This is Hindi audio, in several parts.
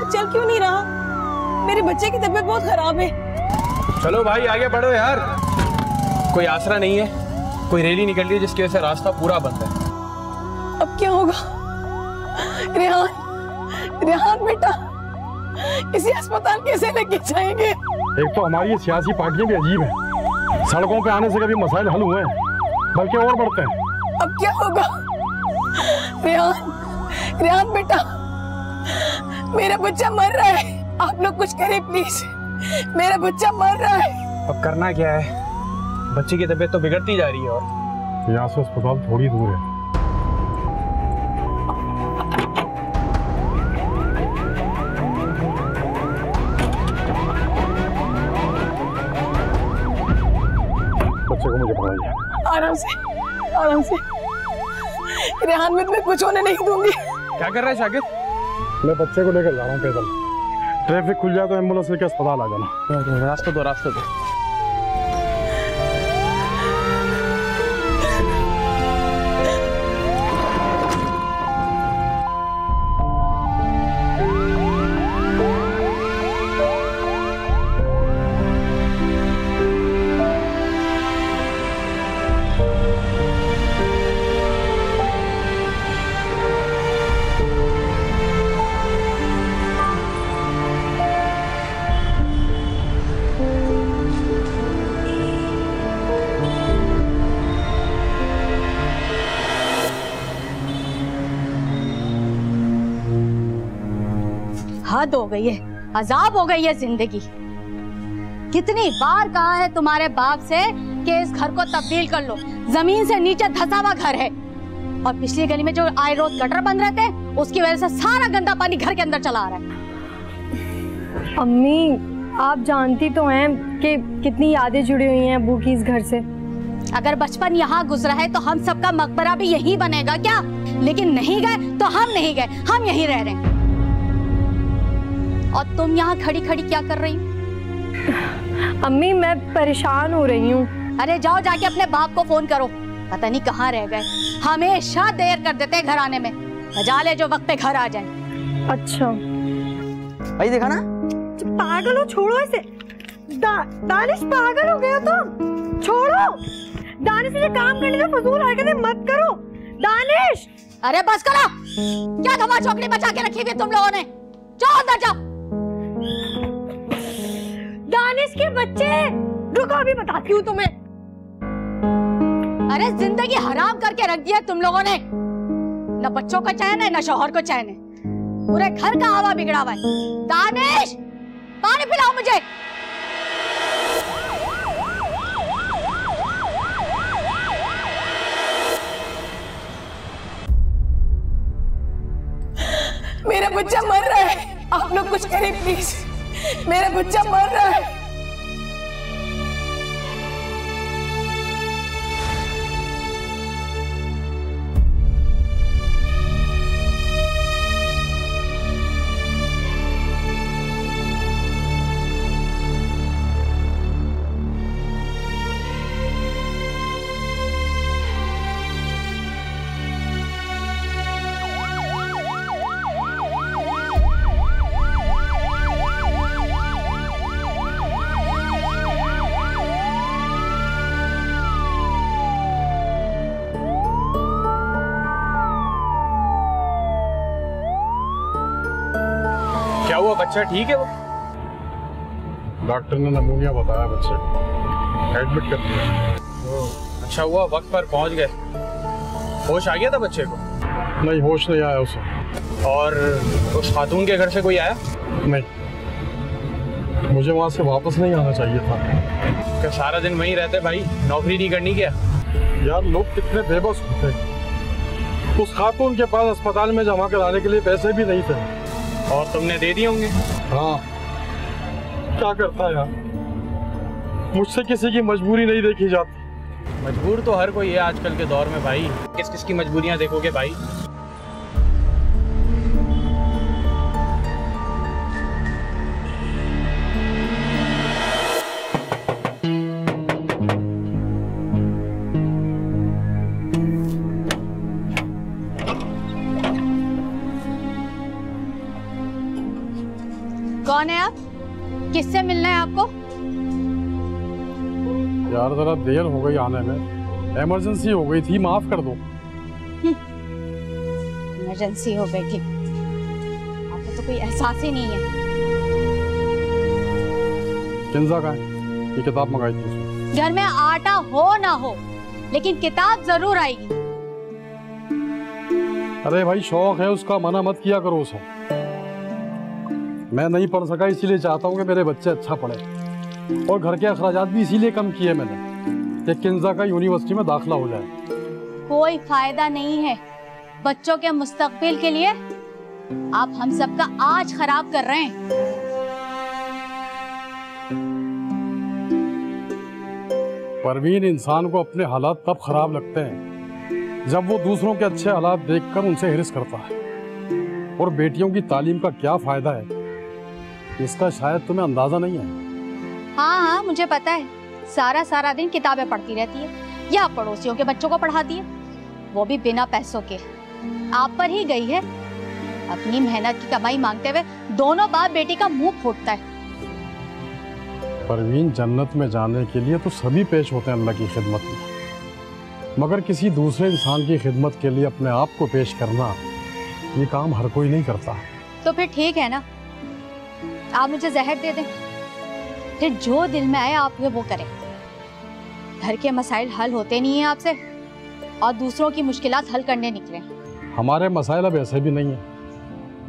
चल क्यों नहीं रहा? मेरे बच्चे की तबीयत बहुत खराब है। चलो भाई आगे बढ़ो यार, कोई आसरा नहीं है, कोई रैली निकल रही है जिसकी वजह से रास्ता पूरा बंद है। अब क्या होगा? रेहान, रेहान बेटा, इसी अस्पताल कैसे लेके जाएंगे? एक तो हमारी ये सियासी पार्टियां भी अजीब हैं, सड़कों पे आने से कभी मसाइल हल हुए हैं बल्कि और बढ़ते हैं। अब क्या होगा? रेहान, रेहान बेटा, मेरा बच्चा मर रहा है, आप लोग कुछ करें प्लीज, मेरा बच्चा मर रहा है। अब करना क्या है, बच्चे की तबीयत तो बिगड़ती जा रही है और यहाँ से अस्पताल थोड़ी दूर है। बच्चे को मुझे पकड़ाइए। आराम से, आराम से। रेहान में तुम्हें कुछ होने नहीं दूंगी। क्या कर रहा है शागिद? मैं बच्चे को लेकर जा रहा हूँ पैदल, ट्रैफिक खुल जाए तो एम्बुलेंस लेकर अस्पताल आ जाना। रास्ता दो, रास्ता दो। हद हो गई है, अजाब हो गई है जिंदगी। कितनी बार कहा है तुम्हारे बाप से कि इस घर को तब्दील कर लो, जमीन से नीचे धंसा हुआ घर है। और पिछली गली में जो आए रोज गटर बंद रहते हैं उसकी वजह से सारा गंदा पानी घर के अंदर चला आ रहा है। अम्मी, आप जानती तो हैं कि कितनी यादें जुड़ी हुई हैं अब्बू की इस घर से। अगर बचपन यहाँ गुजरा है तो हम सबका मकबरा भी यहीं बनेगा क्या? लेकिन नहीं गए तो हम नहीं गए, हम यहीं रह रहे हैं। और तुम यहाँ खड़ी खड़ी क्या कर रही हो? अम्मी, मैं परेशान हो रही हूँ। अरे जाओ जाके अपने बाप को फोन करो, पता नहीं कहाँ रह गए, हमेशा देर कर देते हैं घर आने में। बजा ले जो वक्त पे घर आ जाए। अच्छा भाई देखा ना, पागल हो, छोड़ो इसे। दानिश, पागल हो गया तुम, छोड़ो। दानिश, ये काम करने का फजूल हरकतें मत करो। दानिश, अरे बस करो, क्या धमा चौकड़ी बचा के रखी हुई तुम लोगों ने? जाओ अंदर जाओ। दानिश के बच्चे, रुको अभी बताती हूँ तुम्हें। अरे जिंदगी हराम करके रख दिया तुम लोगों ने, न बच्चों का चैन है न शौहर को चैन है, पूरे घर का हवा बिगड़ा हुआ है। दानिश, पानी पिलाओ मुझे। मेरा बच्चा मर रहा है, आप लोग कुछ करें प्लीज, मेरा बच्चा मर रहा है। क्या हुआ, बच्चा ठीक है? वो डॉक्टर ने नमूनिया बताया बच्चे को, एडमिट कर दिया। अच्छा हुआ वक्त पर पहुंच गए। होश आ गया था बच्चे को? नहीं, होश नहीं आया उसे। और उस खातून के घर से कोई आया? नहीं, मुझे वहां से वापस नहीं आना चाहिए था। क्या सारा दिन वहीं रहते भाई, नौकरी नहीं करनी क्या? यार लोग कितने बेबस होते हैं। उस खातून के पास अस्पताल में जमा कराने के लिए पैसे भी नहीं थे। और तुमने दे दिए होंगे? हाँ, क्या करता यार, मुझसे किसी की मजबूरी नहीं देखी जाती। मजबूर तो हर कोई है आजकल के दौर में भाई, किस किस की मजबूरियां देखोगे भाई। कौन है आप? किससे मिलना है आपको? यार जरा देर हो गई आने में, इमरजेंसी हो गई थी, माफ कर दो। इमरजेंसी हो गई थी? आपको तो कोई एहसास ही नहीं है। किंजा का है? ये किताब मंगाई थी उसने। घर में आटा हो ना हो, लेकिन किताब जरूर आएगी। अरे भाई शौक है उसका, मना मत किया करो उसे। मैं नहीं पढ़ सका इसीलिए चाहता हूँ कि मेरे बच्चे अच्छा पढ़े, और घर के अखराजात भी इसीलिए कम किए मैंने कि किंजा का यूनिवर्सिटी में दाखिला हो जाए। कोई फायदा नहीं है। बच्चों के मुस्तकबिल के लिए आप हम सबका आज खराब कर रहे हैं। परवीन, इंसान को अपने हालात तब खराब लगते हैं जब वो दूसरों के अच्छे हालात देखकर उनसे हिरिस करता है। और बेटियों की तालीम का क्या फायदा है इसका शायद तुम्हें अंदाजा नहीं है। हाँ हाँ, मुझे पता है। सारा दिन किताबें पढ़ती रहती है या पड़ोसियों के बच्चों को पढ़ाती है, वो भी बिना पैसों के। आप पर ही गई है। अपनी मेहनत की कमाई मांगते हुए दोनों बाप बेटी का मुंह फूटता है। परवीन, जन्नत में जाने के लिए तो सभी पेश होते हैं अल्लाह की खिदमत में, मगर किसी दूसरे इंसान की खिदमत के लिए अपने आप को पेश करना, ये काम हर कोई नहीं करता। तो फिर ठीक है ना, आप मुझे जहर दे दें, फिर जो दिल में आए आप वो करें। घर के मसाइल हल होते नहीं हैं आपसे, और दूसरों की मुश्किलात हल करने निकले। हमारे मसाइल अब ऐसे भी नहीं है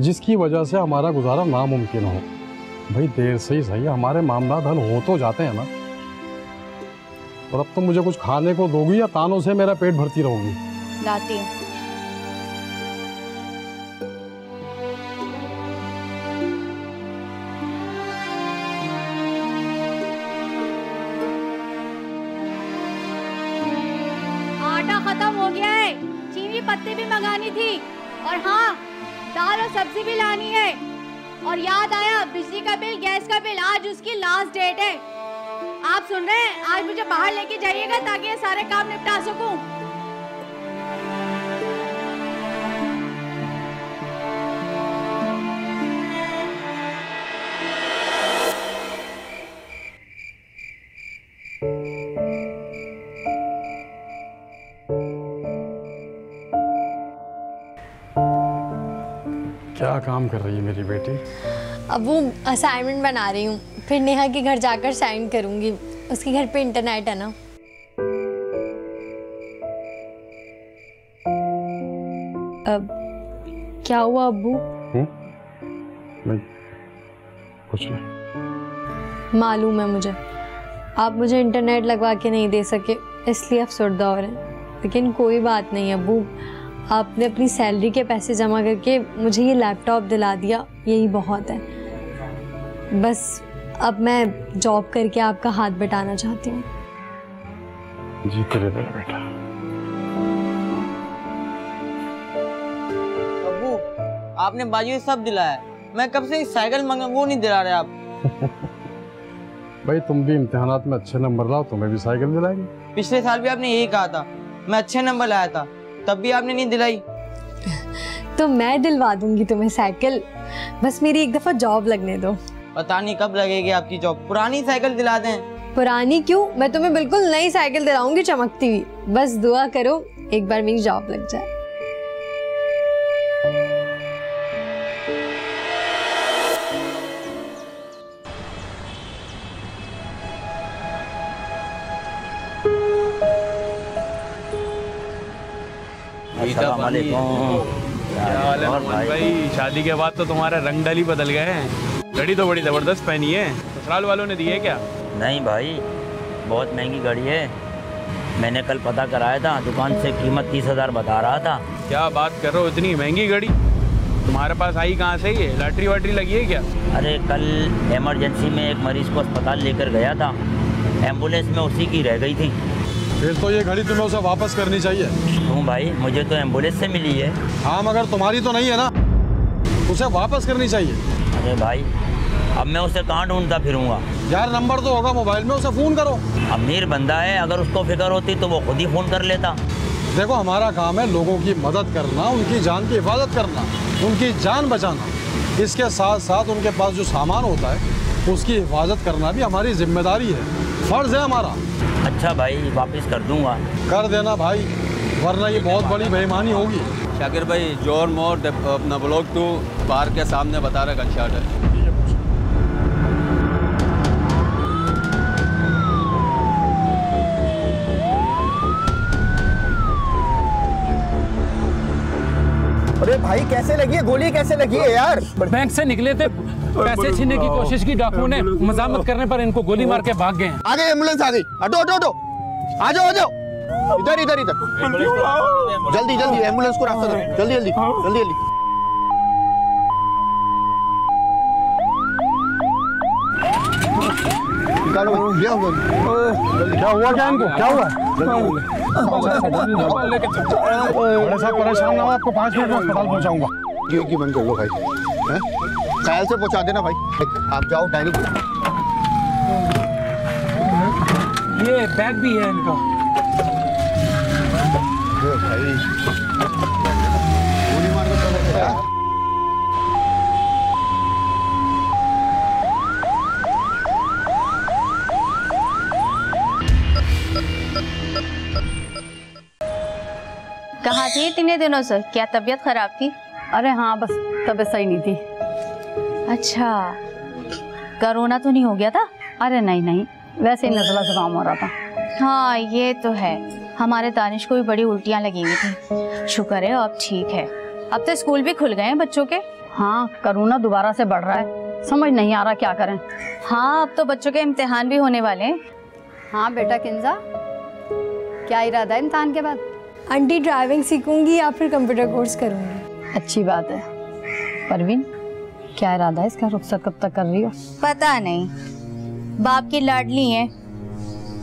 जिसकी वजह से हमारा गुजारा नामुमकिन हो। भाई देर से ही सही हमारे मामला हल हो तो जाते हैं ना। और अब तुम मुझे कुछ खाने को दोगी या तानों से मेरा पेट भरती रहोगी? लाती हूँ। आटा खत्म हो गया है, चीनी पत्ती भी मंगानी थी, और हाँ, दाल और सब्जी भी लानी है। और याद आया, बिजली का बिल, गैस का बिल, आज उसकी लास्ट डेट है। आप सुन रहे हैं? आज मुझे बाहर लेके जाइएगा ताकि ये सारे काम निपटा सकूं। क्या काम कर रही है मेरी बेटी? अब वो असाइनमेंट बना रही हूँ, फिर नेहा के घर जाकर साइन करूँगी। उसके घर पे इंटरनेट है ना। अब क्या हुआ अब्बू? नहीं, कुछ नहीं। मालूम है मुझे, आप मुझे इंटरनेट लगवा के नहीं दे सके, इसलिए अफसरदा हो रहे हैं। लेकिन कोई बात नहीं अब्बू, आपने अपनी सैलरी के पैसे जमा करके मुझे ये लैपटॉप दिला दिया, यही बहुत है। बस अब मैं जॉब करके आपका हाथ बटाना चाहती हूँ। जी तेरे मेरा बेटा। अब्बू, आपने बाजू ये सब दिलाया, मैं कब से साइकिल मांगा वो नहीं दिला रहे आप। भाई तुम भी इम्तिहानात में अच्छे नंबर लाओ, तुम्हें भी साइकिल दिलाएंगे। पिछले साल भी आपने यही कहा था, मैं अच्छे नंबर लाया था, तब भी आपने नहीं दिलाई। तो मैं दिलवा दूंगी तुम्हें साइकिल, बस मेरी एक दफा जॉब लगने दो। पता नहीं कब लगेगी आपकी जॉब, पुरानी साइकिल दिला दें। पुरानी क्यों, मैं तुम्हें बिल्कुल नई साइकिल दिलाऊंगी, चमकती हुई। बस दुआ करो एक बार मेरी जॉब लग जाए। क्या हाल है मोहम्मद भाई? शादी के बाद तो तुम्हारे रंगडल ही बदल गए हैं। घड़ी तो बड़ी जबरदस्त पहनी है, ससुराल वालों ने दी है क्या? नहीं भाई, बहुत महंगी घड़ी है। मैंने कल पता कराया था, दुकान से कीमत 30,000 बता रहा था। क्या बात कर रहे हो, इतनी महंगी घड़ी तुम्हारे पास आई कहाँ से? ये लॉटरी वाटरी लगी है क्या? अरे कल इमरजेंसी में एक मरीज को अस्पताल लेकर गया था, एम्बुलेंस में उसी की रह गई थी। फिर तो ये घड़ी तुम्हें उसे वापस करनी चाहिए। क्यों भाई, मुझे तो एम्बुलेंस से मिली है। हाँ मगर तुम्हारी तो नहीं है ना, उसे वापस करनी चाहिए। अरे भाई, अब मैं उसे कहाँ ढूंढता फिरूंगा? यार नंबर तो होगा मोबाइल में, उसे फोन करो। अमीर बंदा है, अगर उसको फिक्र होती तो वो खुद ही फोन कर लेता। देखो हमारा काम है लोगों की मदद करना, उनकी जान की हिफाजत करना, उनकी जान बचाना। इसके साथ साथ उनके पास जो सामान होता है उसकी हिफाजत करना भी हमारी जिम्मेदारी है, फर्ज है हमारा। अच्छा भाई, वापस कर दूंगा। कर देना भाई, वरना ये बहुत बड़ी बेईमानी होगी। शाकिर भाई, जोर मोर अपना ब्लॉक 2 पार्क के सामने बता रहा गनशॉट है। अरे भाई कैसे लगी है गोली, कैसे लगी है यार? बैंक से निकले थे, पैसे छीनने की कोशिश की डाकुओं ने, मजामत करने पर इनको गोली मार के भाग गए। आ गई एम्बुलेंस, आ गई। हटो हटो हटो, आ जाओ आ जाओ, इधर इधर इधर, जल्दी जल्दी एम्बुलेंस को रास्ता दो, जल्दी जल्दी जल्दी जल्दी। निकालो, क्या हुआ, क्या इनको क्या हुआ? बड़े साहब परेशान ना हो, आपको 5 मिनट में अस्पताल पहुंचाऊंगा। जी बंद कर लो भाई, ख्याल से पहुंचा देना भाई। आप जाओ डायरी। ये बैग भी है इनका। भाई गोली मार के चले गया। कहाँ थी इतने दिनों से? क्या तबीयत खराब थी? अरे हाँ, बस तबीयत सही नहीं थी। अच्छा, कोरोना तो नहीं हो गया था? अरे नहीं नहीं, वैसे ही नज़ला जुकाम हो रहा था। हाँ ये तो है, हमारे दानिश को भी बड़ी उल्टियाँ लगी हुई थी। शुक्र है अब ठीक है। अब तो स्कूल भी खुल गए हैं बच्चों के। हाँ, कोरोना दोबारा से बढ़ रहा है, समझ नहीं आ रहा क्या करें। हाँ, अब तो बच्चों के इम्तिहान भी होने वाले हैं। हाँ बेटा किंजा, क्या इरादा है इम्तिहान के बाद? आंटी ड्राइविंग सीखूंगी या फिर कंप्यूटर कोर्स करूंगी। अच्छी बात है। परवीन, क्या इरादा है इसका? रुखसत कब तक कर रही हो? पता नहीं, बाप की लाडली है,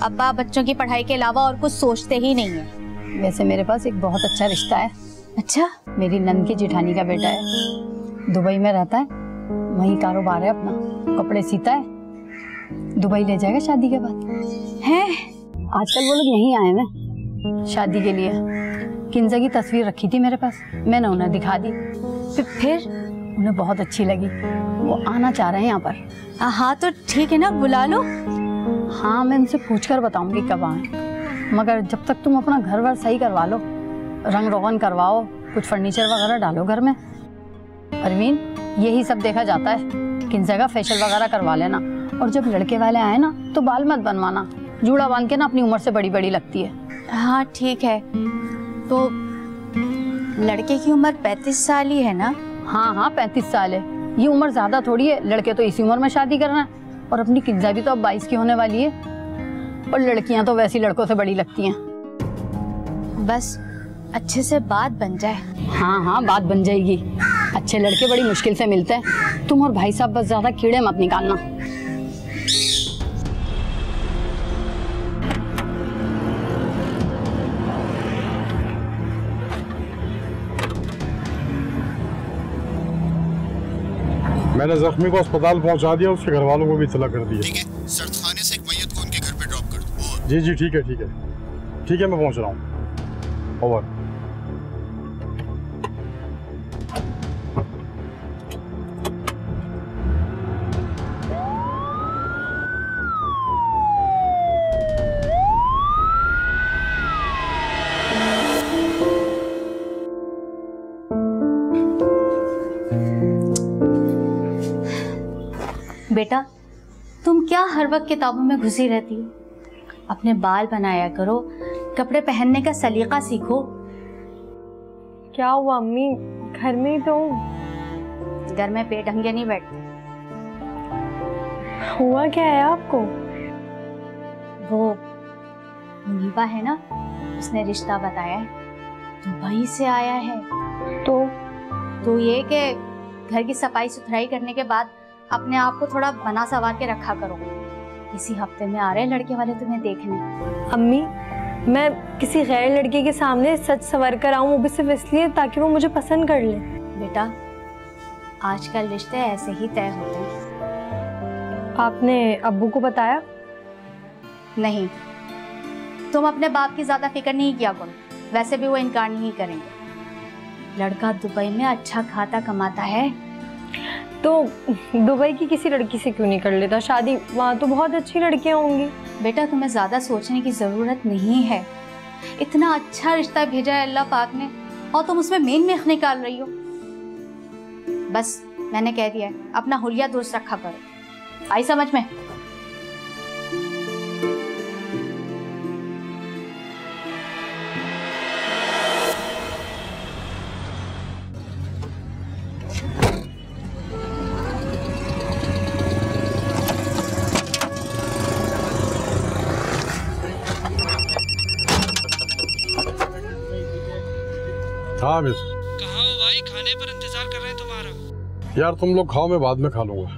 अब्बा बच्चों की पढ़ाई के अलावा और कुछ सोचते ही नहीं है। वैसे मेरे पास एक बहुत अच्छा रिश्ता है। अच्छा? मेरी नंद की जेठानी का बेटा है, दुबई में रहता है, वहीं कारोबार है अपना, कपड़े सीता है, दुबई ले जाएगा शादी के बाद। है? आजकल वो लोग यहीं आए हैं शादी के लिए। किंजा की तस्वीर रखी थी मेरे पास, मैंने उन्हें दिखा दी। फिर उन्हें बहुत अच्छी लगी, वो आना चाह रहे हैं यहाँ पर। हाँ तो ठीक है ना, बुला लो। हाँ, मैं उनसे पूछकर बताऊंगी कब आए, मगर जब तक तुम अपना घर वर सही करवा लो, रंग रोगन करवाओ, कुछ फर्नीचर वगैरह डालो घर में। परवीन, यही सब देखा जाता है, किंजा का फेशियल वगैरह करवा लेना, और जब लड़के वाले आए ना तो बाल मत बनवाना, जूड़ा बांध के ना अपनी उम्र से बड़ी बड़ी लगती है। हाँ ठीक है। तो लड़के की उम्र 35 साल ही है ना? हाँ हाँ 35 साल है, ये उम्र ज्यादा थोड़ी है, लड़के तो इसी उम्र में शादी करना है। और अपनी किंजा भी तो अब 22 की होने वाली है, और लड़कियां तो वैसी लड़कों से बड़ी लगती हैं। बस अच्छे से बात बन जाए। हाँ हाँ बात बन जाएगी, अच्छे लड़के बड़ी मुश्किल से मिलते हैं। तुम और भाई साहब बस ज्यादा कीड़े मत निकालना। मैंने जख्मी को अस्पताल पहुंचा दिया, उसके घर वालों को भी इत्तला कर दिया। ठीक है, सर्दखाने से एक मैयत को उनके घर पे ड्रॉप कर दो। जी जी ठीक है ठीक है ठीक है, मैं पहुंच रहा हूँ। ओवर। बेटा, तुम क्या हर वक्त किताबों में घुसी रहती हो? अपने बाल बनाया करो, कपड़े पहनने का सलीका सीखो। क्या हुआ अम्मी, घर में ही तो हूँ। घर में पेट ढंगे नहीं बैठते। हुआ क्या है आपको? वो मुनीबा है ना, उसने रिश्ता बताया है, दुबई से आया है। तो ये कि घर की सफाई सुथराई करने के बाद अपने आप को थोड़ा बना सवार के रखा करो। इसी हफ्ते में आ रहे हैं लड़के वाले तुम्हें देखने। अम्मी, मैं किसी गैर लड़के के सामने सच सवर कर आऊं, वो भी सिर्फ इसलिए ताकि वो मुझे पसंद कर ले। बेटा, आजकल रिश्ते ऐसे ही तय होते हैं। आपने अब्बू को बताया? नहीं, तुम अपने बाप की ज्यादा फिक्र नहीं किया करो, वैसे भी वो इनकार नहीं करेंगे। लड़का दुबई में अच्छा खाता कमाता है। तो दुबई की किसी लड़की से क्यों नहीं कर लेता शादी? वहाँ तो बहुत अच्छी लड़कियाँ होंगी। बेटा तुम्हें ज्यादा सोचने की जरूरत नहीं है। इतना अच्छा रिश्ता भेजा है अल्लाह पाक ने और तुम उसमें मेन मेख निकाल रही हो। बस मैंने कह दिया है, अपना हुलिया दुरुस्त रखा करो। आई समझ में? हाँ मिस, कहाँ हो भाई? खाने पर इंतजार कर रहे हैं तुम्हारा। यार तुम लोग खाओ, मैं बाद में खा लूंगा।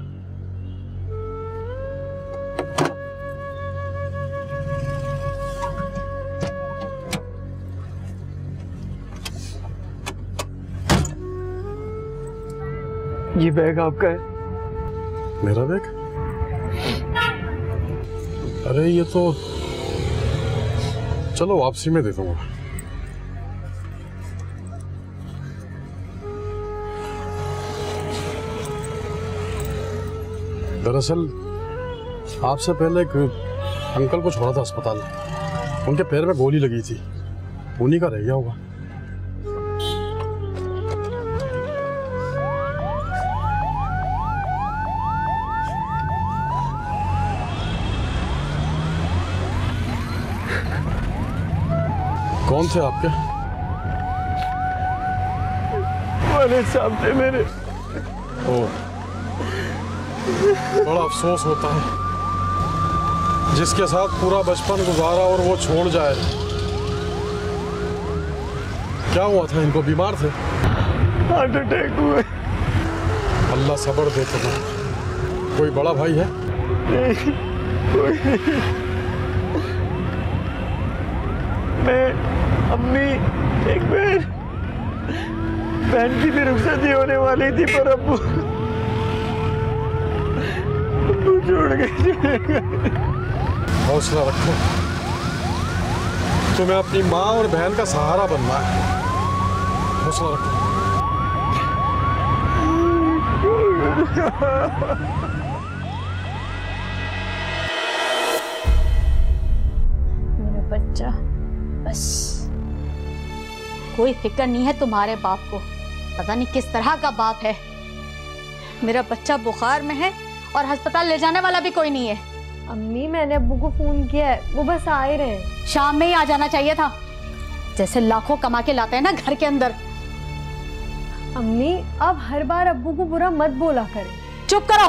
ये बैग आपका है? मेरा बैग? अरे ये तो चलो वापसी में दे दूंगा। दरअसल आपसे पहले एक अंकल को छोड़ा था अस्पताल, उनके पैर में गोली लगी थी, उन्हीं का रह गया होगा। कौन थे आपके? वाले साहब थे मेरे। ओह, बड़ा अफसोस होता है जिसके साथ पूरा बचपन गुजारा और वो छोड़ जाए। क्या हुआ था इनको? बीमार थे? हार्ट अटैक हुए। अल्लाह सब्र दे तुम्हें। कोई बड़ा भाई है? नहीं, कोई नहीं। मैं, अम्मी, एक बहन की भी रुखसती होने वाली थी पर अब्बू छोड़ गए। हौसला रखो, तुम्हें अपनी माँ और बहन का सहारा बनना है। हौसला रखो। मेरा बच्चा, बस कोई फिक्र नहीं है तुम्हारे बाप को। पता नहीं किस तरह का बाप है। मेरा बच्चा बुखार में है और अस्पताल ले जाने वाला भी कोई नहीं है। अम्मी मैंने अब्बू को फोन किया है, वो बस आ ही रहे हैं। शाम में ही आ जाना चाहिए था, जैसे लाखों कमा के लाते हैं ना घर के अंदर। अम्मी अब हर बार अब्बू को बुरा मत बोला करें। चुप करो।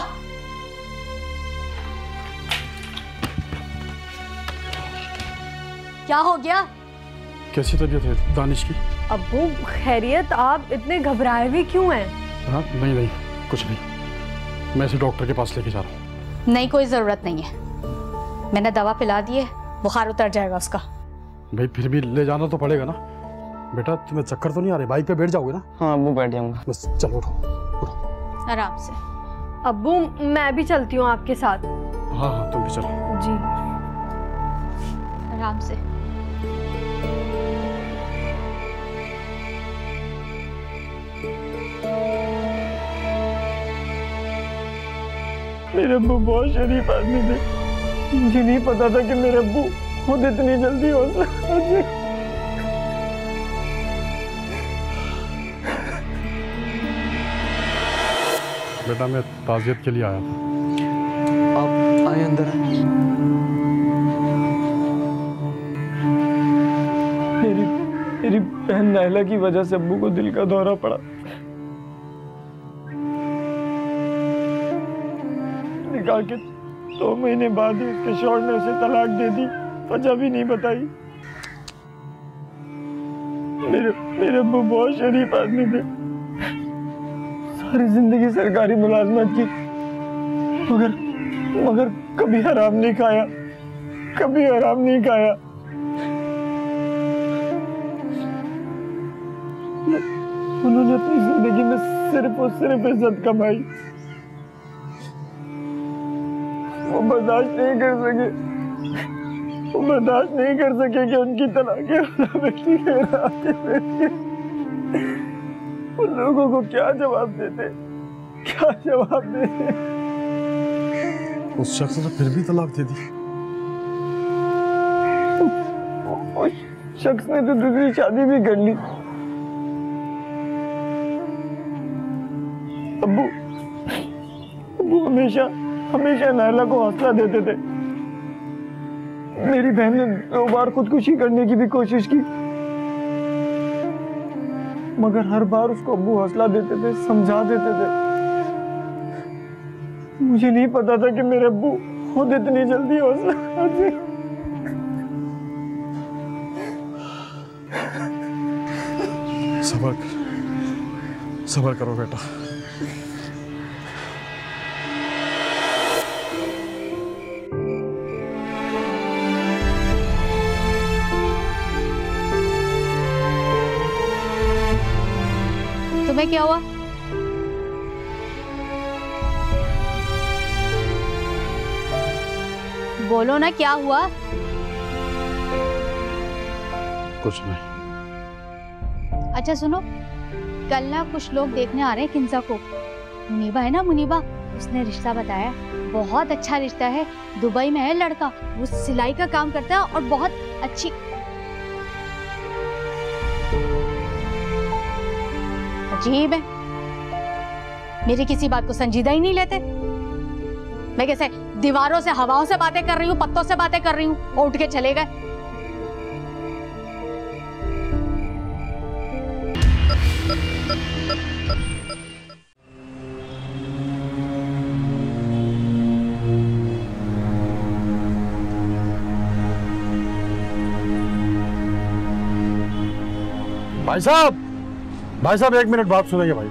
क्या हो गया? कैसी तबीयत है दानिश की? अब्बू खैरियत? आप इतने घबराए हुए क्यों हैं? हाँ नहीं नहीं कुछ नहीं, मैं इसे डॉक्टर के पास लेके जा रहा हूँ। नहीं कोई जरूरत नहीं है, मैंने दवा पिला दी है, बुखार उतर जाएगा उसका। भाई फिर भी ले जाना तो पड़ेगा ना। बेटा तुम्हें चक्कर तो नहीं आ रहे? बाइक पे बैठ जाओगे ना? हाँ अब्बू बैठ जाऊंगा। बस चलो उठो। आराम से। अब्बू मैं भी चलती हूँ आपके साथ। हाँ हाँ तुम भी चलो। जी आराम से। मेरे अब्बू बहुत शरीफ आदमी थे, मुझे नहीं पता था कि मेरे अब्बू खुद इतनी जल्दी हो सकते। बेटा मैं ताज़ियत के लिए आया था। आप आए अंदर। मेरी बहन नायला की वजह से अब्बू को दिल का दौरा पड़ा। निकाह के 2 महीने बाद ही उसके शौहर ने उसे तलाक दे दी, वजह भी नहीं बताई। मेरे अब्बू बहुत शरीफ आदमी थे, सारी जिंदगी सरकारी मुलाजमत की, मगर कभी हराम नहीं खाया, कभी हराम नहीं खाया। उन्होंने अपनी जिंदगी में सिर्फ और सिर्फ इज्जत कमाई। वो बर्दाश्त नहीं कर सके कि उनकी तलाक बेटी उन लोगों को क्या जवाब देते। क्या जवाब दे? उस शख्स ने फिर भी तलाक दे दी। उस शख्स ने तो दूसरी शादी भी कर ली। अब्बू हमेशा नायला को हौसला देते थे। मेरी बहन ने 2 बार खुदकुशी करने की भी कोशिश की, मगर हर बार उसको अब्बू हौसला देते थे, समझा देते थे। मुझे नहीं पता था कि मेरे अब्बू खुद इतनी जल्दी हौसला करते। सबर करो बेटा। तुम्हें क्या हुआ? बोलो ना, क्या हुआ? कुछ नहीं। अच्छा सुनो, कल ना कुछ लोग देखने आ रहे हैं किंजा को। मुनीबा है ना, मुनीबा, उसने रिश्ता बताया। बहुत अच्छा रिश्ता है, दुबई में है लड़का, वो सिलाई का काम करता है और बहुत अच्छी। अजीब है, मेरी किसी बात को संजीदा ही नहीं लेते। मैं कैसे दीवारों से, हवाओं से बातें कर रही हूँ, पत्तों से बातें कर रही हूँ, और उठ के चले गए। भाई साहब 1 मिनट बात सुनिए भाई।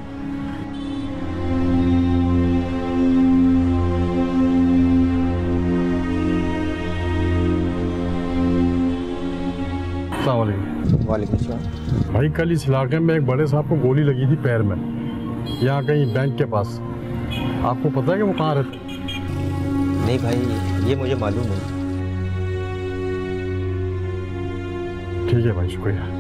वालेकुम सलाम। भाई कल इस इलाके में एक बड़े साहब को गोली लगी थी पैर में, यहाँ कहीं बैंक के पास। आपको पता है कि वो कहाँ रहते? नहीं भाई, ये मुझे मालूम नहीं। ठीक है भाई, शुक्रिया।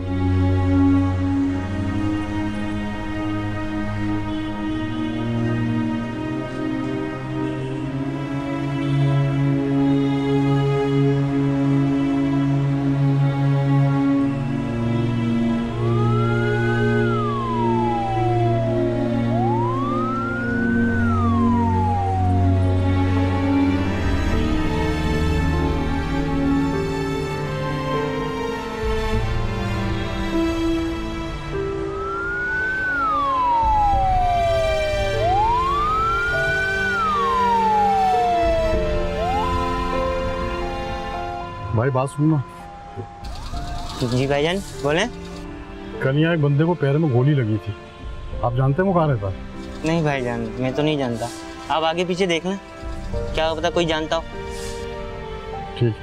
भाई बात सुनना। जी भाईजान बोले। कल यहाँ एक बंदे को पैर में गोली लगी थी, आप जानते हैं वो कहाँ रहता? नहीं भाईजान, मैं तो नहीं जानता। आप आगे पीछे देख लें, क्या पता कोई जानता हो। ठीक।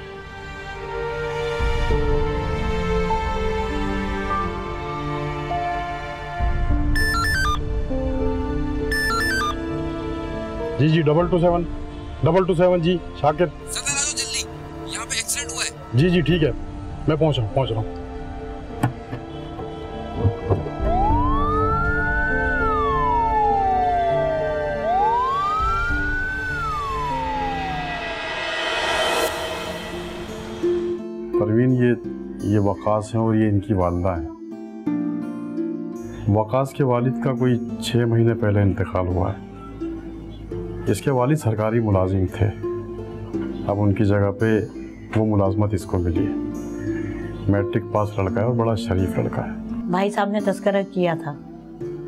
जी 227 जी शाकिर। यहाँ पे एक्सीडेंट हुआ है। जी ठीक है, मैं पहुंच रहा हूँ। परवीन, ये वकास हैं और ये इनकी वालिदा है। वकास के वालिद का कोई 6 महीने पहले इंतकाल हुआ है। इसके वालिद सरकारी मुलाजिम थे, अब उनकी जगह पे वो मुलाजमत इसको मिली है। मैट्रिक पास लड़का है और बड़ा शरीफ लड़का है। भाई साहब ने तस्करा किया था,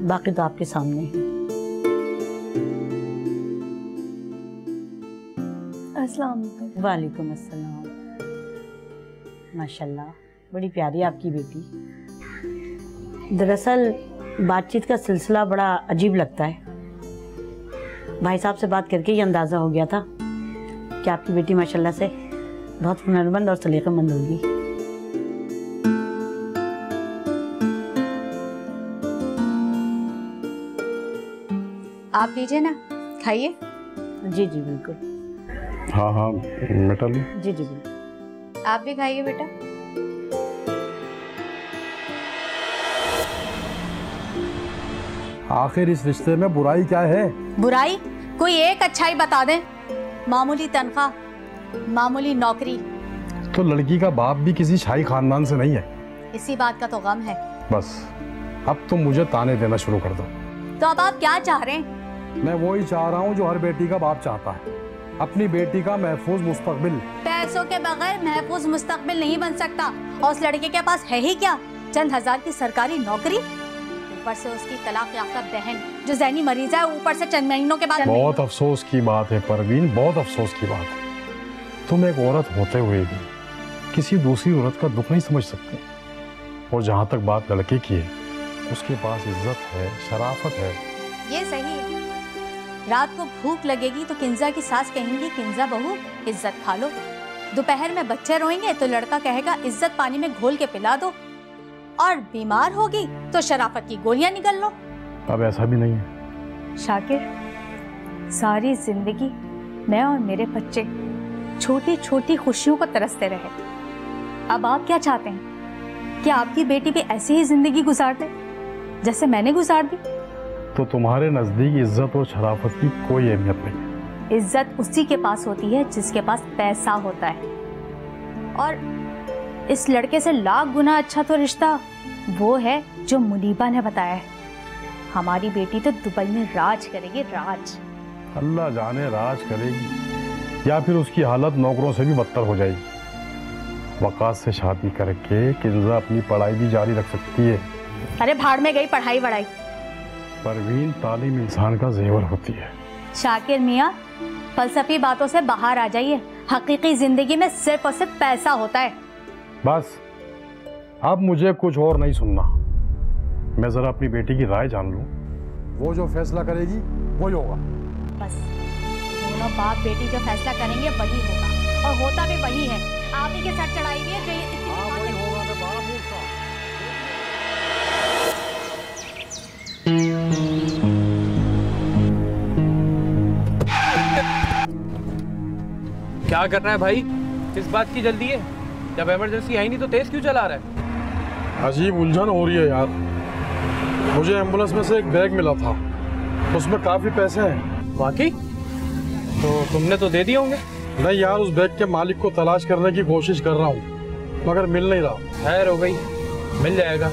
बाकी तो आपके सामने है। अस्सलाम वालेकुम अस्सलाम। माशाल्लाह, बड़ी प्यारी आपकी बेटी। दरअसल बातचीत का सिलसिला बड़ा अजीब लगता है। भाई साहब से बात करके ये अंदाज़ा हो गया था कि आपकी बेटी माशाल्लाह से बहुत हुनरमंद और सलीक़ामंद होगी। आप लीजिए ना, खाइए। जी बिल्कुल। हाँ बेटा लो। जी बिल्कुल। आप भी खाइए बेटा। आखिर इस रिश्ते में बुराई क्या है? बुराई? कोई एक अच्छाई बता दे। मामूली तनख्वाह, मामूली नौकरी। तो लड़की का बाप भी किसी शाही खानदान से नहीं है। इसी बात का तो गम है। बस अब तुम मुझे ताने देना शुरू कर दो। तो अब आप क्या चाह रहे हैं? मैं वो ही चाह रहा हूँ जो हर बेटी का बाप चाहता है, अपनी बेटी का महफूज मुस्तकबिल। पैसों के बगैर महफूज मुस्तकबिल नहीं बन सकता। और उस लड़के के पास है ही क्या? चंद हजार की सरकारी नौकरी, ऊपर से उसकी तलाक याफ्ता बहन जो ज़हनी मरीज है, ऊपर से चंद महीनों के बाद। बहुत अफसोस की बात है परवीन, बहुत अफसोस की बात है। तुम एक औरत होते हुए भी किसी दूसरी औरत का दुख नहीं समझ सकते। और जहाँ तक बात लड़के की है, उसके पास इज्जत है, शराफत है। ये सही है। रात को भूख लगेगी तो किंजा की सास कहेंगी, किंजा बहू इज्जत खा लो। दोपहर में बच्चे रोएंगे तो लड़का कहेगा, इज्जत पानी में घोल के पिला दो। और बीमार होगी तो शराफत की गोलियां निगल लो। अब ऐसा भी नहीं है शाकिर, सारी जिंदगी मैं और मेरे बच्चे छोटी छोटी खुशियों को तरसते रहे। अब आप क्या चाहते हैं कि आपकी बेटी भी ऐसी ही जिंदगी गुजार दे जैसे मैंने गुजार दी? तो तुम्हारे नजदीक इज्जत और शराफत की कोई अहमियत नहीं है। इज्जत उसी के पास होती है जिसके पास पैसा होता है। और इस लड़के से लाख गुना अच्छा तो रिश्ता वो है जो मुनीबा ने बताया है। हमारी बेटी तो दुबई में राज करेगी, राज। अल्लाह जाने राज करेगी या फिर उसकी हालत नौकरों से भी बदतर हो जाएगी। वकास से शादी करके किंजा अपनी पढ़ाई भी जारी रख सकती है। अरे भाड़ में गई पढ़ाई वढ़ाई। परवीन, तालीम इंसान का जेवर होती है। शाकिर मियाँ, फलसफी बातों से बाहर आ जाइए। हकीकी जिंदगी में सिर्फ और सिर्फ पैसा होता है। बस अब मुझे कुछ और नहीं सुनना। मैं जरा अपनी बेटी की राय जान लूं, वो जो फैसला करेगी वही होगा। बस दोनों बाप बेटी जो फैसला करेंगे वही होगा, और होता भी वही है। आप ही के सर चढ़ाई हुई है जो ये क्या कर रहा है भाई? किस बात की जल्दी है? जब इमरजेंसी आई नहीं तो तेज क्यों चला रहा है? अजीब उलझन हो रही है यार। मुझे एम्बुलेंस में से एक बैग मिला था, उसमें काफी पैसे हैं। वाकई? तो तुमने तो दे दिए होंगे। नहीं यार, उस बैग के मालिक को तलाश करने की कोशिश कर रहा हूँ मगर मिल नहीं रहा। खैर हो गई, मिल जाएगा।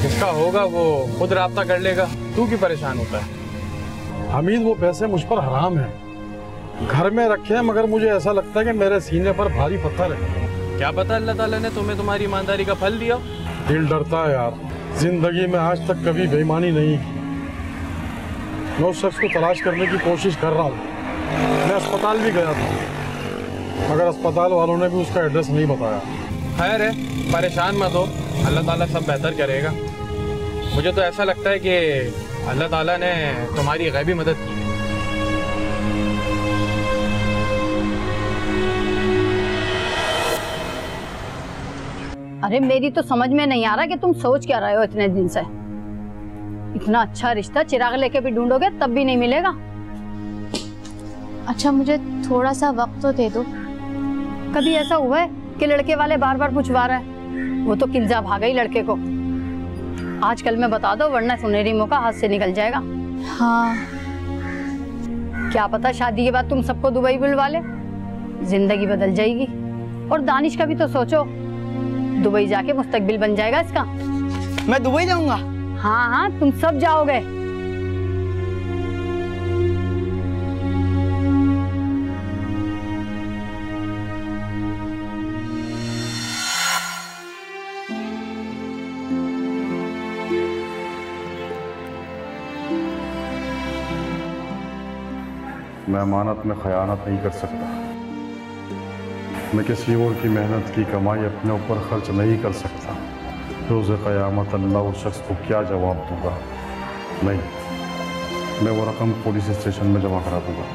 जिसका होगा वो खुद राब्ता कर लेगा। तू क्यों परेशान होता है? हमीद, वो पैसे मुझ पर हराम हैं। घर में रखे हैं मगर मुझे ऐसा लगता है कि मेरे सीने पर भारी पत्थर है। क्या पता अल्लाह ताला ने तुम्हें तुम्हारी ईमानदारी का फल दिया। दिल डरता है यार। जिंदगी में आज तक कभी बेईमानी नहीं की। मैं उस शख्स को तलाश करने की कोशिश कर रहा हूँ। मैं अस्पताल भी गया था मगर अस्पताल वालों ने भी उसका एड्रेस नहीं बताया। खैर है, परेशान मत हो, अल्लाह ताला सब बेहतर करेगा। मुझे तो ऐसा लगता है कि अल्लाह ताला ने तुम्हारी गैबी मदद की है। अरे मेरी तो समझ में नहीं आ रहा कि तुम सोच क्या रहे हो इतने दिन से। इतना अच्छा रिश्ता चिराग लेके भी ढूंढोगे तब भी नहीं मिलेगा। अच्छा मुझे थोड़ा सा वक्त तो दे दो। कभी ऐसा हुआ है कि लड़के वाले बार बार पूछवा रहे हैं? वो तो किंजा भागा ही लड़के को। आजकल मैं बता दो वरना सुनहरी मौका हाथ से निकल जाएगा। हाँ, क्या पता शादी के बाद तुम सबको दुबई बुलवा ले, जिंदगी बदल जाएगी। और दानिश का भी तो सोचो, दुबई जाके मुस्तकबिल बन जाएगा इसका। मैं दुबई जाऊंगा? हाँ हाँ, तुम सब जाओगे। मैं अमानत में खयानत नहीं कर सकता। मैं किसी और की मेहनत की कमाई अपने ऊपर खर्च नहीं कर सकता। रोज़ क़यामत अल्लाह उस शख्स को क्या जवाब दूंगा? नहीं, मैं वो रकम पुलिस स्टेशन में जमा करा दूंगा।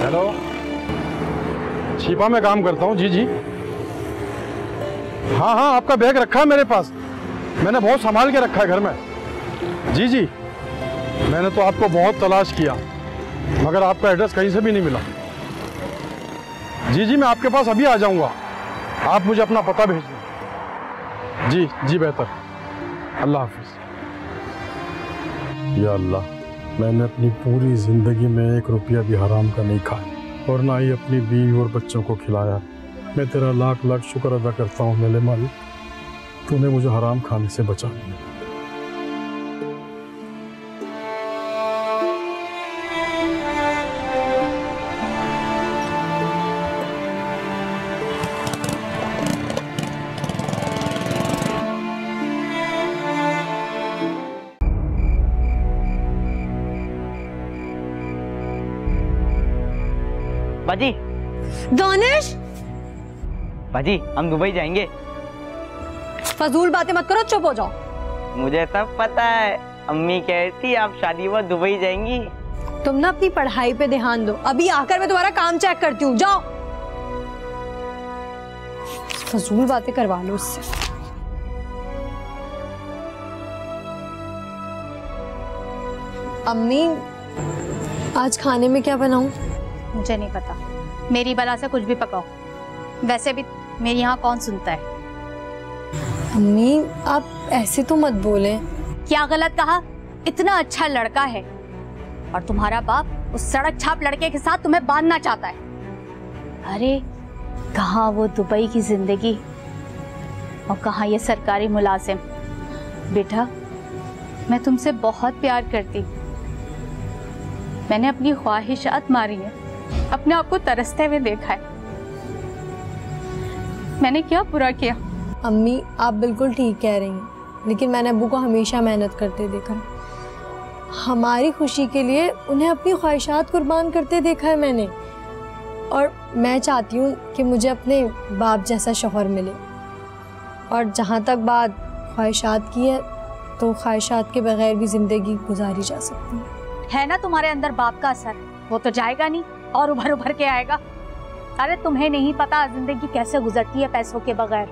हेलो, शिपा में काम करता हूँ। जी जी, हाँ हाँ, आपका बैग रखा है मेरे पास, मैंने बहुत संभाल के रखा है घर में। जी जी, मैंने तो आपको बहुत तलाश किया मगर आपका एड्रेस कहीं से भी नहीं मिला। जी जी, मैं आपके पास अभी आ जाऊंगा, आप मुझे अपना पता भेज दें। जी जी बेहतर, अल्लाह हाफिज। या अल्लाह, मैंने अपनी पूरी जिंदगी में 1 रुपया भी हराम का नहीं खाया और ना ही अपनी बीवी और बच्चों को खिलाया। मैं तेरा लाख लाख शुक्र अदा करता हूँ मेरे मालिक, तूने मुझे हराम खाने से बचा लिया। बाजी, दानिश, बाजी हम दुबई जाएंगे। फजूल बातें मत करो, चुप हो जाओ। मुझे सब पता है, अम्मी कहती आप शादी में दुबई जाएंगी। तुम ना अपनी पढ़ाई पे ध्यान दो, अभी आकर मैं तुम्हारा काम चेक करती हूँ, जाओ। फजूल बातें करवा लो उससे। अम्मी, आज खाने में क्या बनाऊं? मुझे नहीं पता, मेरी बला से कुछ भी पकाओ। वैसे भी मेरे यहाँ कौन सुनता है। अम्मी, आप ऐसे तो मत बोलें। क्या गलत कहा? इतना अच्छा लड़का है और तुम्हारा बाप उस सड़क छाप लड़के के साथ तुम्हें बांधना चाहता है। अरे कहाँ वो दुबई की जिंदगी और कहाँ ये सरकारी मुलाजिम। बेटा, मैं तुमसे बहुत प्यार करती, मैंने अपनी ख्वाहिशात मारी है, अपने आप को तरसते हुए देखा है। मैंने क्या बुरा किया? अम्मी, आप बिल्कुल ठीक कह रही हैं, लेकिन मैंने अब्बू को हमेशा मेहनत करते देखा है। हमारी खुशी के लिए उन्हें अपनी ख्वाहिशात कुर्बान करते देखा है मैंने, और मैं चाहती हूँ कि मुझे अपने बाप जैसा शौहर मिले। और जहाँ तक बात ख्वाहिशात की है, तो ख्वाहिशात के बगैर भी ज़िंदगी गुजारी जा सकती है ना तुम्हारे अंदर बाप का असर, वो तो जाएगा नहीं और उभर उभर के आएगा। अरे तुम्हें नहीं पता जिंदगी कैसे गुजरती है पैसों के बगैर।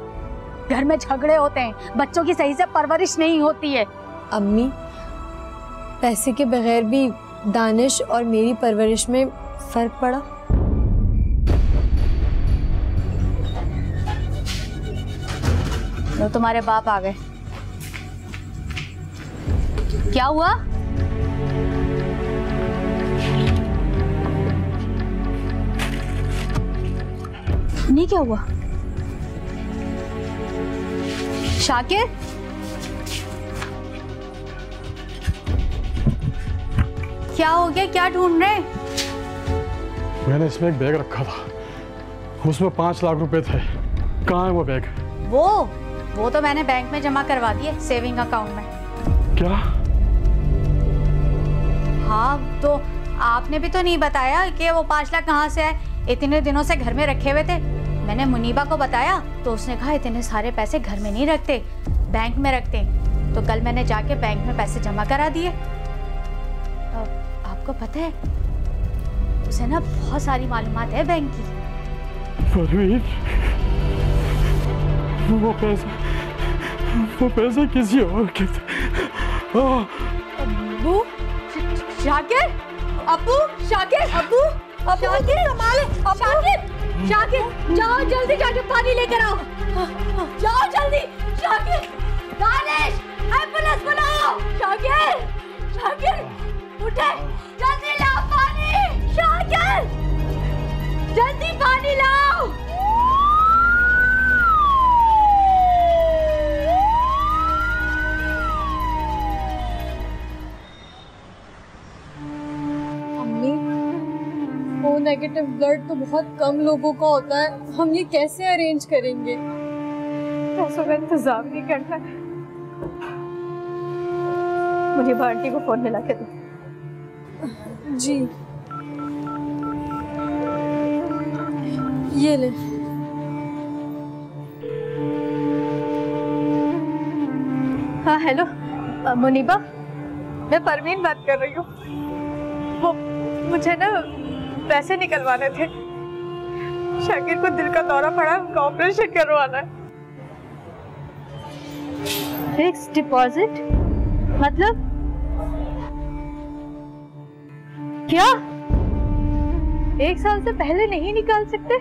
घर में झगड़े होते हैं, बच्चों की सही से परवरिश नहीं होती है। अम्मी, पैसे के बगैर भी दानिश और मेरी परवरिश में फर्क पड़ा। तो तुम्हारे बाप आ गए, क्या हुआ? नहीं, क्या हुआ? शाकिर, क्या हो गया? क्या ढूंढ रहे? मैंने इसमें एक बैग रखा था, उसमें 5 लाख रुपए थे। कहाँ है वो बैग? वो तो मैंने बैंक में जमा करवा दिए, सेविंग अकाउंट में। क्या? हाँ, तो आपने भी तो नहीं बताया कि वो 5 लाख कहाँ से आए। इतने दिनों से घर में रखे हुए थे। मैंने मुनीबा को बताया तो उसने कहा इतने सारे पैसे घर में नहीं रखते, बैंक में रखते। तो कल मैंने जाके बैंक में पैसे जमा करा दिए। आपको पता है, उसे ना बहुत सारी मालूमात है बैंक की। परवीन, वो पैसे किसी और के थे। अब्बू, शाकिर, अब्बू, शाकिर, अब्बू, शाकिर, संभाले, शाकिर, जाओ जल्दी जाके पानी लेकर आओ। जाओ जल्दी, शाकिर, दानिश, एम्बुलेंस बुलाओ। शाकिर, उठे, जल्दी लाओ पानी। शाकिर, जल्दी पानी लाओ। नेगेटिव ब्लड तो बहुत कम लोगों का होता है, हम ये कैसे अरेंज करेंगे? पैसों का इंतजाम नहीं करना। मुझे आंटी को फोन मिला के दो। जी, ये ले। हाँ हेलो मुनीबा, मैं परवीन बात कर रही हूँ। वो मुझे ना पैसे निकलवाने थे। शाकिर को दिल का दौरा पड़ा, उनका ऑपरेशन करवाना है। फिक्स डिपॉजिट मतलब? क्या 1 साल से पहले नहीं निकाल सकते?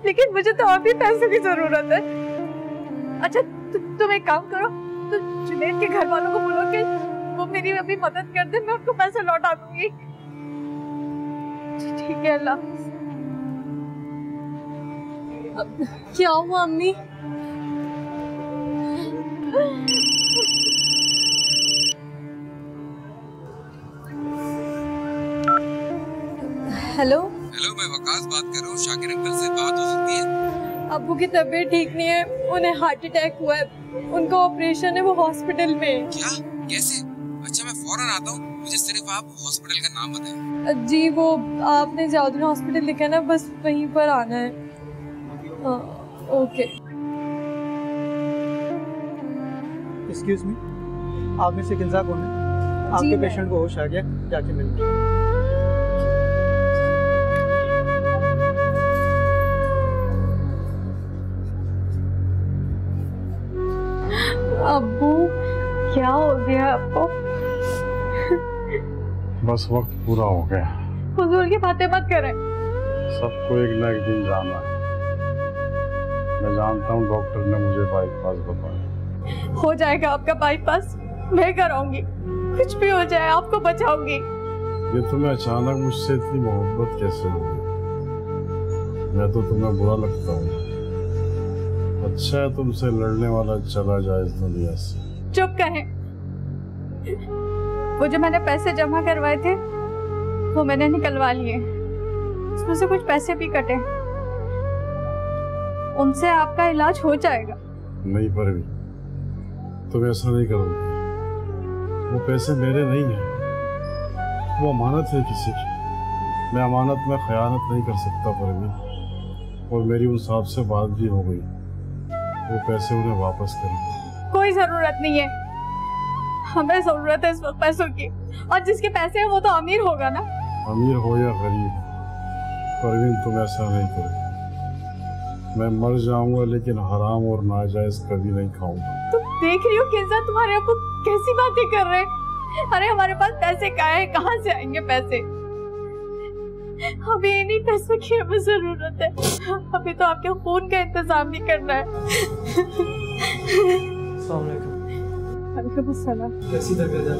लेकिन मुझे तो अभी पैसों की जरूरत है। अच्छा तुम एक काम करो, तुम जुनैद के घर वालों को बोलो कि वो मेरी अभी मदद कर दे, मैं उनको पैसे लौटा दूंगी। ठीक है, अल्लाह हाफ़िज़। क्या हुआ अम्मी? हेलो हेलो, मैं वकास बात कर रहा हूँ। शाकिर अंकल से बात हो सकती है? अब्बू की तबीयत ठीक नहीं है, उन्हें हार्ट अटैक हुआ है, उनका ऑपरेशन है, वो हॉस्पिटल में है। क्या? कैसे? अच्छा मैं फौरन आता हूँ, मुझे सिर्फ आप हॉस्पिटल का नाम बताएं। जी वो आपने जाउद्दीन हॉस्पिटल लिखा है ना, बस वहीं पर आना है। ओके। एक्सक्यूज मी, आप में से किन्जा कौन है? आपके पेशेंट को होश आ गया, जाके मिलिए। अब्बू क्या हो गया आपको? बस वक्त पूरा हो गया। हुजूर की बातें मत करें। सबको एक न एक दिन जाना है। मैं जानता हूँ डॉक्टर ने मुझे बाईपास बताया। हो जाएगा आपका बाईपास, मैं कराऊंगी। कुछ भी हो जाए आपको बचाऊंगी। ये तुम्हें अचानक मुझसे इतनी मोहब्बत कैसे हो गई? मैं तो तुम्हें बुरा लगता हूँ। अच्छा है तुमसे लड़ने वाला चला जाए इस दुनिया से। चुप कहें। वो जो मैंने पैसे जमा करवाए थे वो मैंने निकलवा लिए, उसमें से कुछ पैसे भी कटे, उनसे आपका इलाज हो जाएगा। नहीं परवीन, तुम ऐसा नहीं करोगे। वो पैसे मेरे नहीं हैं, वो अमानत है किसी की। मैं अमानत में खयानत नहीं कर सकता परवीन, और मेरी उन साहब से बात भी हो गई। वो पैसे उन्हें वापस करें। कोई जरूरत नहीं है, हमें जरूरत है इस वक्त पैसों की, और जिसके पैसे हैं वो तो अमीर होगा ना। अमीर हो या गरीब, परवीन तुम ऐसा नहीं करो। मैं मर जाऊंगा लेकिन हराम और नाजायज कभी नहीं खाऊंगा। तुम देख रही हो किन्जा तुम्हारे अब्बू कैसी बातें कर रहे हैं। अरे हमारे पास पैसे कहाँ से आएंगे पैसे? अभी इन्हीं पैसों की हमें जरूरत है। अभी तो आपके खून का इंतजाम भी करना है। कैसी तबीयत है?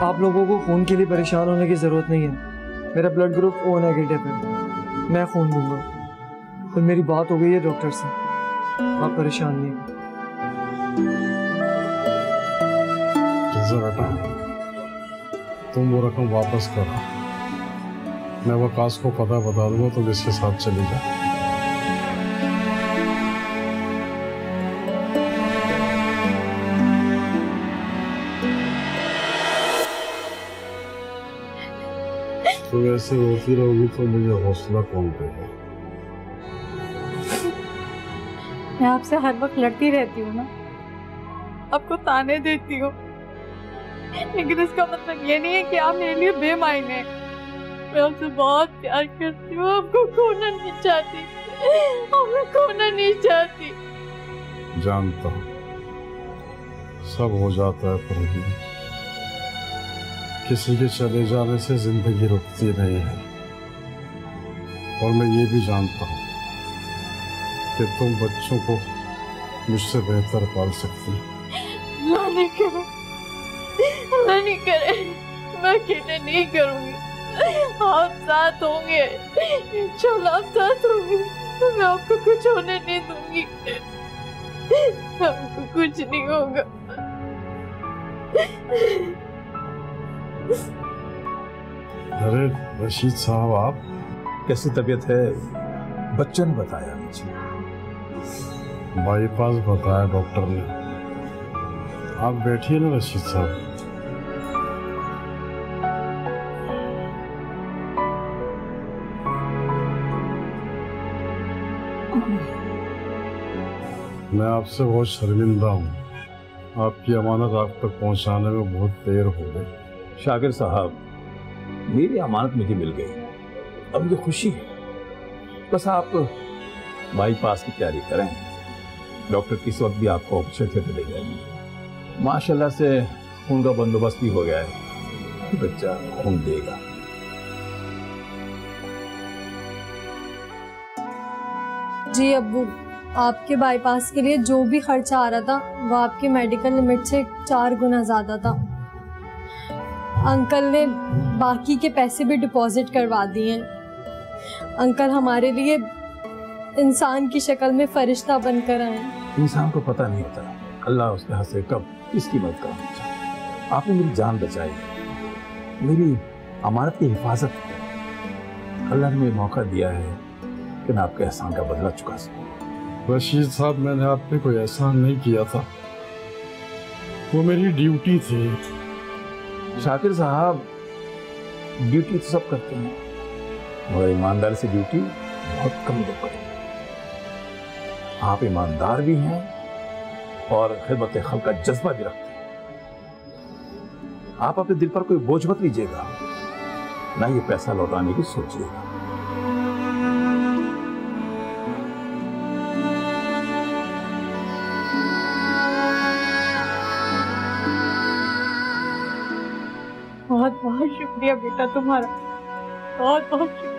आप लोगों को खून के लिए परेशान होने की जरूरत नहीं है। मेरा ब्लड ग्रुप O नेगेटिव है, मैं खून दूंगा। और मेरी बात हो गई है डॉक्टर से, आप परेशान नहीं। बेटा तुम वो रकम वापस करो, मैं वकास को पता बता दूंगा, तुम इसके साथ चली जा। तुम ऐसे रोती रहोगी तो मुझे हौसला कौन देगा? मैं आपसे हर वक्त लड़ती रहती हूँ ना, आपको ताने देती हूँ, लेकिन इसका मतलब ये नहीं है कि आप मेरे लिए बेमायने। मैं आपसे बहुत प्यार करती हूँ, आपको खोना नहीं चाहती, आपको खोना नहीं चाहती। जानता हूँ सब हो जाता है परवीन, किसी के चले जाने से जिंदगी रुकती नहीं है। और मैं ये भी जानता हूँ कि तुम बच्चों को मुझसे बेहतर पाल सकती हो। नहीं करे, नहीं करे, मैं अकेले नहीं करूँगी, आप साथ होंगे, इंशाल्लाह आप साथ होंगे। मैं आपको कुछ होने नहीं दूंगी, आपको कुछ नहीं होगा। अरे रशीद साहब, आप कैसी तबीयत है? बच्चन ने बताया मुझे। बाईपास बताया डॉक्टर ने। आप बैठिए ना रशीद साहब। मैं आपसे बहुत शर्मिंदा हूँ, आपकी अमानत आप तक पहुँचाने में बहुत देर हो गई। शाकिर साहब, मेरी अमानत मुझे मिल गई, अब मुझे खुशी है। बस आप बाईपास की तैयारी करें, डॉक्टर किस वक्त भी आपको ऑपरेशन थिएटर ले जाएंगे। माशाल्लाह से खून का बंदोबस्त भी हो गया है, बच्चा खून देगा। जी अब्बू, आपके बाईपास के लिए जो भी खर्चा आ रहा था वो आपकी मेडिकल लिमिट से 4 गुना ज़्यादा था। अंकल ने बाकी के पैसे भी डिपॉजिट करवा दिए हैं। अंकल हमारे लिए इंसान की शक्ल में फरिश्ता बनकर आए हैं। इंसान को पता नहीं होता अल्लाह उसके हाथ से कब किसकी मदद करना चाहे। आपने मेरी जान बचाई, मेरी अमानत की हिफाजत की। अल्लाह ने मुझे मौका दिया है कि मैं आपके एहसान का बदला चुका सकूं। रशीद साहब, मैंने आप पे कोई एहसान नहीं किया था, वो मेरी ड्यूटी थी। शाकिर साहब, ड्यूटी तो सब करते हैं मगर ईमानदारी से ड्यूटी बहुत कम लोग करते हैं। आप ईमानदार भी हैं और खिदमत खल्क का जज्बा भी रखते हैं। आप अपने दिल पर कोई बोझ मत लीजिएगा, ना ये पैसा लौटाने की सोचिएगा। बहुत बहुत शुक्रिया बेटा तुम्हारा, बहुत बहुत शुक्रिया।